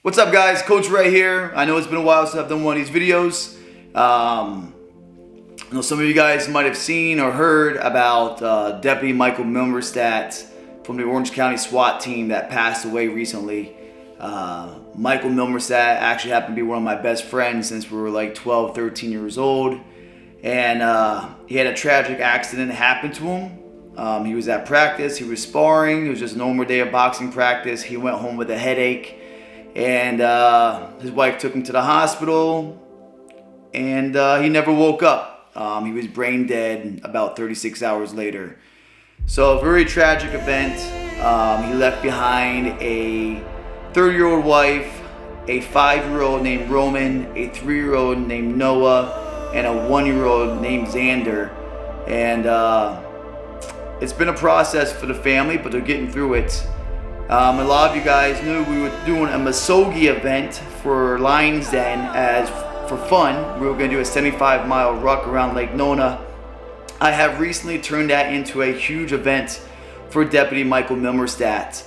What's up, guys? Coach right here. I know it's been a while since I've done one of these videos. I know some of you guys might have seen or heard about Deputy Michael Milmerstadt from the Orange County SWAT team that passed away recently. Michael Milmerstadt actually happened to be one of my best friends since we were like 12, 13 years old. And he had a tragic accident happen to him. He was at practice, he was sparring, it was just a normal day of boxing practice. He went home with a headache. And his wife took him to the hospital, and he never woke up. He was brain dead about 36 hours later. So a very tragic event. He left behind a 30-year-old wife, a 5-year-old named Roman, a 3-year-old named Noah, and a 1-year-old named Xander. And it's been a process for the family, but they're getting through it. A lot of you guys knew we were doing a Masogi event for Lions Den as for fun. We were going to do a 75-mile ruck around Lake Nona. I have recently turned that into a huge event for Deputy Michael Milmerstadt.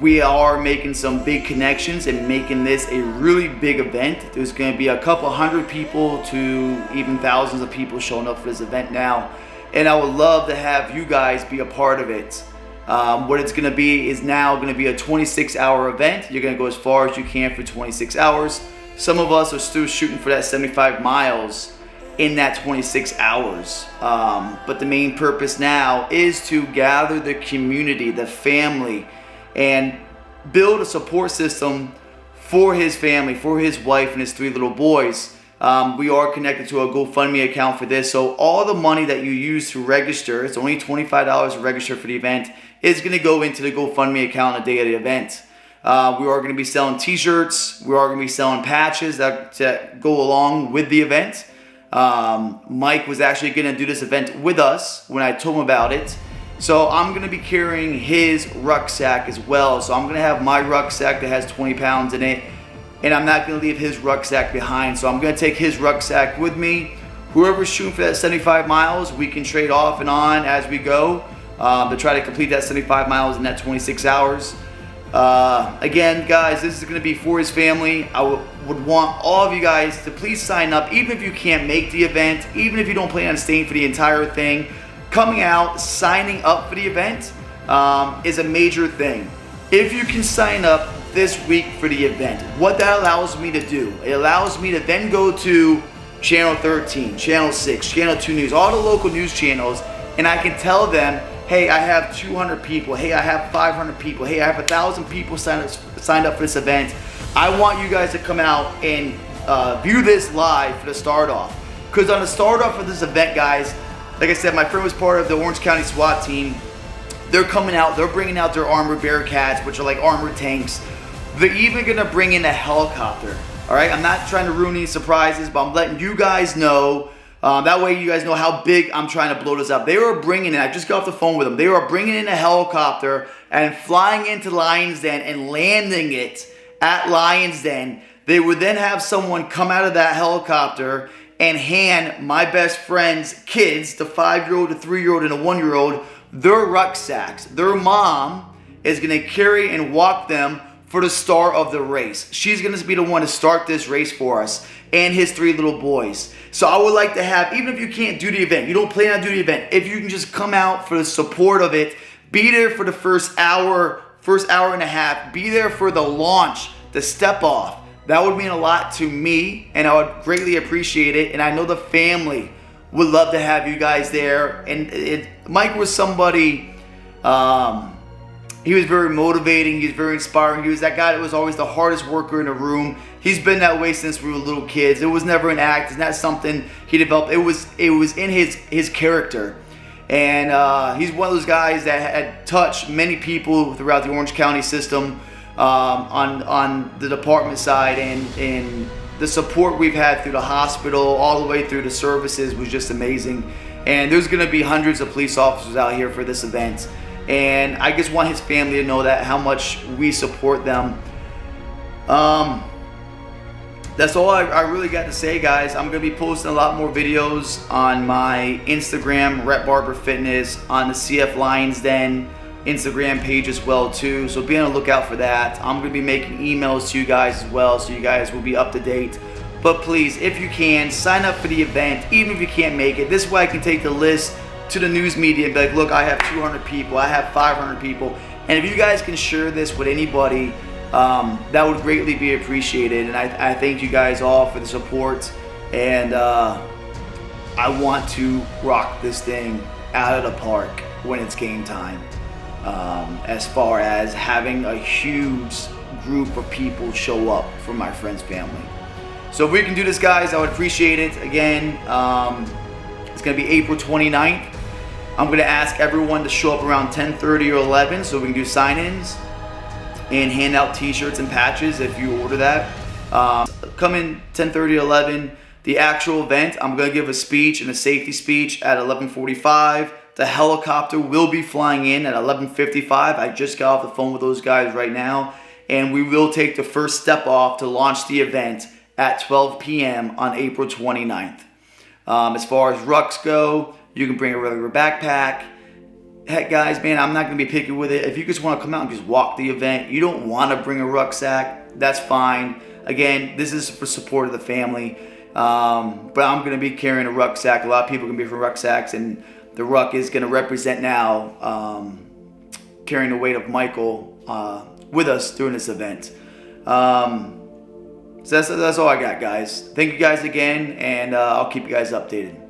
We are making some big connections and making this a really big event. There's going to be a couple hundred people to even thousands of people showing up for this event now. And I would love to have you guys be a part of it. What it's going to be is now going to be a 26-hour event. You're going to go as far as you can for 26 hours. Some of us are still shooting for that 75 miles in that 26 hours. But the main purpose now is to gather the community, the family, and build a support system for his family, for his wife and his 3 little boys. We are connected to a GoFundMe account for this. So all the money that you use to register, it's only $25 to register for the event, is going to go into the GoFundMe account on the day of the event. We are going to be selling t-shirts. We are going to be selling patches that go along with the event. Mike was actually going to do this event with us when I told him about it. So I'm going to be carrying his rucksack as well. So I'm going to have my rucksack that has 20 pounds in it. And I'm not going to leave his rucksack behind. So I'm going to take his rucksack with me. Whoever's shooting for that 75 miles, we can trade off and on as we go to try to complete that 75 miles in that 26 hours. Again, guys, this is going to be for his family. I would want all of you guys to please sign up, even if you can't make the event, even if you don't plan on staying for the entire thing. Coming out, signing up for the event is a major thing. If you can sign up this week for the event, what that allows me to do, it allows me to then go to Channel 13, Channel 6, Channel 2 News, all the local news channels, and I can tell them, hey, I have 200 people, hey, I have 500 people, hey, I have 1,000 people signed up for this event. I want you guys to come out and view this live for the start off. Because on the start off of this event, guys, like I said, my friend was part of the Orange County SWAT team. They're coming out, they're bringing out their armored Bearcats, which are like armored tanks. They're even gonna bring in a helicopter. All right, I'm not trying to ruin any surprises, but I'm letting you guys know. That way you guys know how big I'm trying to blow this up. They were bringing in, I just got off the phone with them, they were bringing in a helicopter and flying into Lions Den and landing it at Lions Den. They would then have someone come out of that helicopter and hand my best friend's kids, the 5-year-old, the 3-year-old, and the 1-year-old, their rucksacks. Their mom is going to carry and walk them for the start of the race. She's going to be the one to start this race for us and his 3 little boys. So I would like to have, even if you can't do the event, you don't plan on doing the event, if you can just come out for the support of it, be there for the first hour and a half, be there for the launch, the step off. That would mean a lot to me, and I would greatly appreciate it. And I know the family would love to have you guys there. And Mike was somebody, he was very motivating, he was very inspiring. He was that guy that was always the hardest worker in the room. He's been that way since we were little kids. It was never an act, it's not something he developed. It was in his character. And he's one of those guys that had touched many people throughout the Orange County system. On the department side, and the support we've had through the hospital all the way through the services was just amazing. And there's going to be hundreds of police officers out here for this event, and I just want his family to know that how much we support them. That's all I really got to say, guys. I'm going to be posting a lot more videos on my Instagram, Rep Barber Fitness, on the CF Lions Den, Instagram page as well too. So be on the lookout for that. I'm going to be making emails to you guys as well, so you guys will be up to date. But please, if you can, sign up for the event, even if you can't make it. This way I can take the list to the news media and be like, look, I have 200 people, I have 500 people. And if you guys can share this with anybody, that would greatly be appreciated. And I thank you guys all for the support. And I want to rock this thing out of the park when it's game time. As far as having a huge group of people show up from my friends' family. So if we can do this, guys, I would appreciate it. Again, it's going to be April 29th. I'm going to ask everyone to show up around 10:30 or 11 so we can do sign-ins and hand out t-shirts and patches if you order that. Come in 10:30 or 11. The actual event, I'm going to give a speech and a safety speech at 11:45. The helicopter will be flying in at 11:55. I just got off the phone with those guys right now. And we will take the first step off to launch the event at 12 p.m. on April 29th. As far as rucks go, you can bring a regular backpack. Heck, guys, man, I'm not going to be picky with it. If you just want to come out and just walk the event, you don't want to bring a rucksack, that's fine. Again, this is for support of the family. But I'm going to be carrying a rucksack. A lot of people are going to be for rucksacks, and the Ruck is going to represent now carrying the weight of Michael with us during this event. So that's all I got, guys. Thank you guys again, and I'll keep you guys updated.